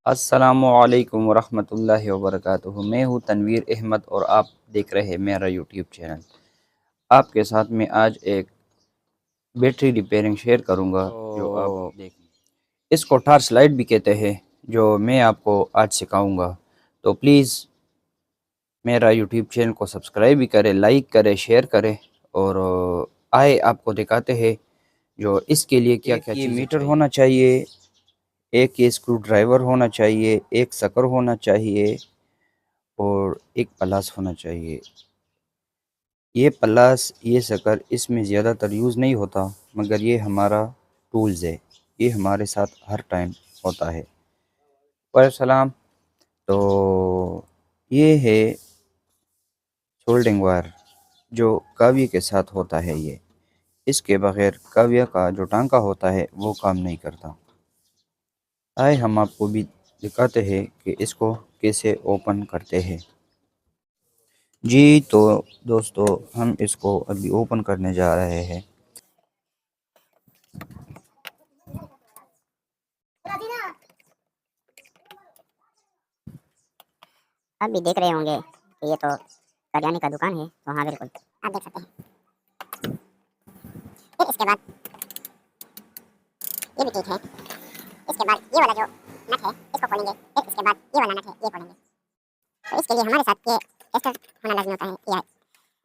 अस्सलामुअलैकुम वरहमतुल्लाहि वबरकातुहू। मैं हूँ तनवीर अहमद और आप देख रहे हैं मेरा यूट्यूब चैनल। आपके साथ मैं आज एक बैटरी रिपेयरिंग शेयर करूँगा जो आप देखें। इसको टॉर्च लाइट भी कहते हैं, जो मैं आपको आज सिखाऊँगा। तो प्लीज़ मेरा यूट्यूब चैनल को सब्सक्राइब भी करें, लाइक करें, शेयर करें। और आए आपको दिखाते हैं जो इसके लिए क्या क्या चीज़ें मीटर होना चाहिए, एक ये स्क्रू ड्राइवर होना चाहिए, एक सकर होना चाहिए और एक प्लस होना चाहिए। ये प्लस ये सकर इसमें ज़्यादातर यूज़ नहीं होता, मगर ये हमारा टूल्स है, ये हमारे साथ हर टाइम होता है। सलाम। तो ये है सोल्डिंग वायर जो काव्य के साथ होता है। ये इसके बगैर काव्य का जो टांका होता है वो काम नहीं करता। आए हम आपको भी दिखाते हैं कि इसको कैसे ओपन करते हैं। जी तो दोस्तों, हम इसको अभी ओपन करने जा रहे हैं। आप भी देख रहे होंगे कि ये तो करियाने का दुकान है, तो हाँ बिल्कुल आप देख सकते हैं। फिर इसके बाद ये भी ठीक है। इसके बाद ये वाला जो नट है इसको खोलेंगे, फिर इसके बाद ये वाला नट है ये खोलेंगे। तो इसके लिए हमारे साथ ये टेस्टर होना लाजमी होता है, या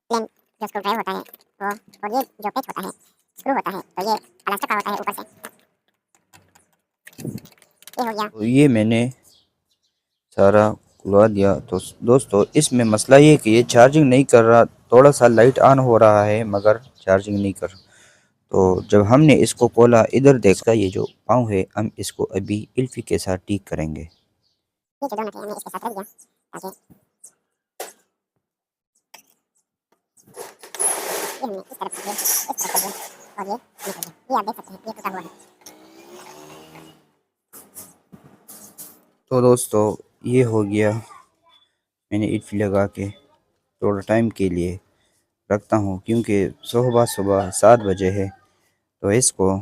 प्लेन जो स्क्रू ड्राइवर होता है वो, और ये जो पेच होता है स्क्रू होता है, तो ये प्लास्टिक का होता है ऊपर से। ये हो गया। तो ये मैंने सारा खुलवा दिया। तो दोस्तों, इसमें मसला ये है कि ये चार्जिंग नहीं कर रहा, थोड़ा सा लाइट ऑन हो रहा है मगर चार्जिंग नहीं कर। तो जब हमने इसको खोला, इधर देखा ये जो पाँव है, हम इसको अभी इल्फी के साथ ठीक करेंगे। ये जो नट है हमने इसके साथ रख दिया ताकि ये हमने इस तरफ से इस तरफ कर दिया और ये निकल गया। ये आप देख सकते हैं ये टूटा हुआ है। तो दोस्तों, ये हो गया। मैंने इल्फी लगा के थोड़ा टाइम के लिए रखता हूँ, क्योंकि सुबह सुबह 7 बजे है, तो इसको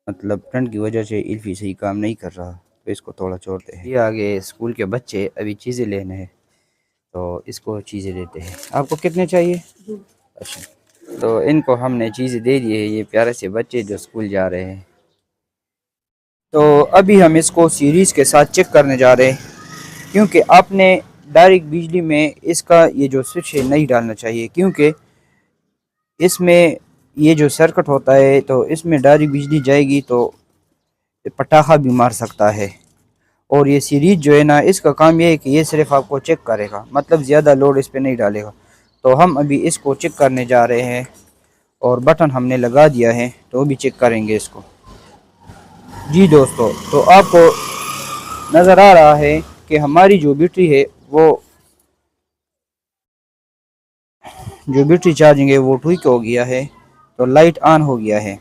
मतलब ठंड की वजह से इल्फी सही काम नहीं कर रहा, तो इसको थोड़ा छोड़ते हैं। ये आगे स्कूल के बच्चे अभी चीज़ें लेने हैं, तो इसको चीज़ें देते हैं। आपको कितने चाहिए? अच्छा, तो इनको हमने चीज़ें दे दी है, ये प्यारे से बच्चे जो स्कूल जा रहे हैं। तो अभी हम इसको सीरीज़ के साथ चेक करने जा रहे हैं, क्योंकि आपने डायरेक्ट बिजली में इसका ये जो स्विच है नहीं डालना चाहिए, क्योंकि इसमें ये जो सर्किट होता है, तो इसमें डायरेक्ट बिजली जाएगी तो पटाखा भी मार सकता है। और ये सीरीज जो है ना, इसका काम ये है कि ये सिर्फ आपको चेक करेगा, मतलब ज़्यादा लोड इस पर नहीं डालेगा। तो हम अभी इसको चेक करने जा रहे हैं और बटन हमने लगा दिया है, तो भी चेक करेंगे इसको। जी दोस्तों, तो आपको नज़र आ रहा है कि हमारी जो बैटरी है वो जो बैटरी चार्जिंग है वो ठीक हो गया है, तो लाइट ऑन हो गया है।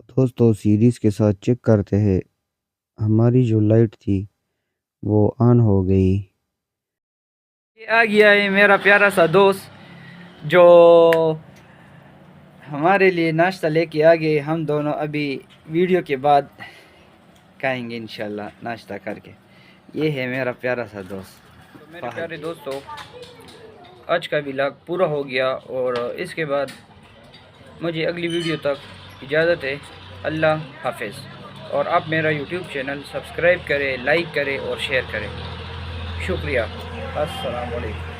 दोस्तों, सीरीज़ के साथ चेक करते हैं। हमारी जो लाइट थी वो ऑन हो गई। ये आ गया है मेरा प्यारा सा दोस्त, जो हमारे लिए नाश्ता लेके आ गए। हम दोनों अभी वीडियो के बाद खाएंगे इंशाल्लाह नाश्ता करके। ये है मेरा प्यारा सा दोस्त। तो मेरे प्यारे दोस्तों, आज का व्लॉग पूरा हो गया और इसके बाद मुझे अगली वीडियो तक इजाज़त है। अल्लाह हाफिज़। और आप मेरा यूट्यूब चैनल सब्सक्राइब करें, लाइक करें और शेयर करें। शुक्रिया। अस्सलाम वालेकुम।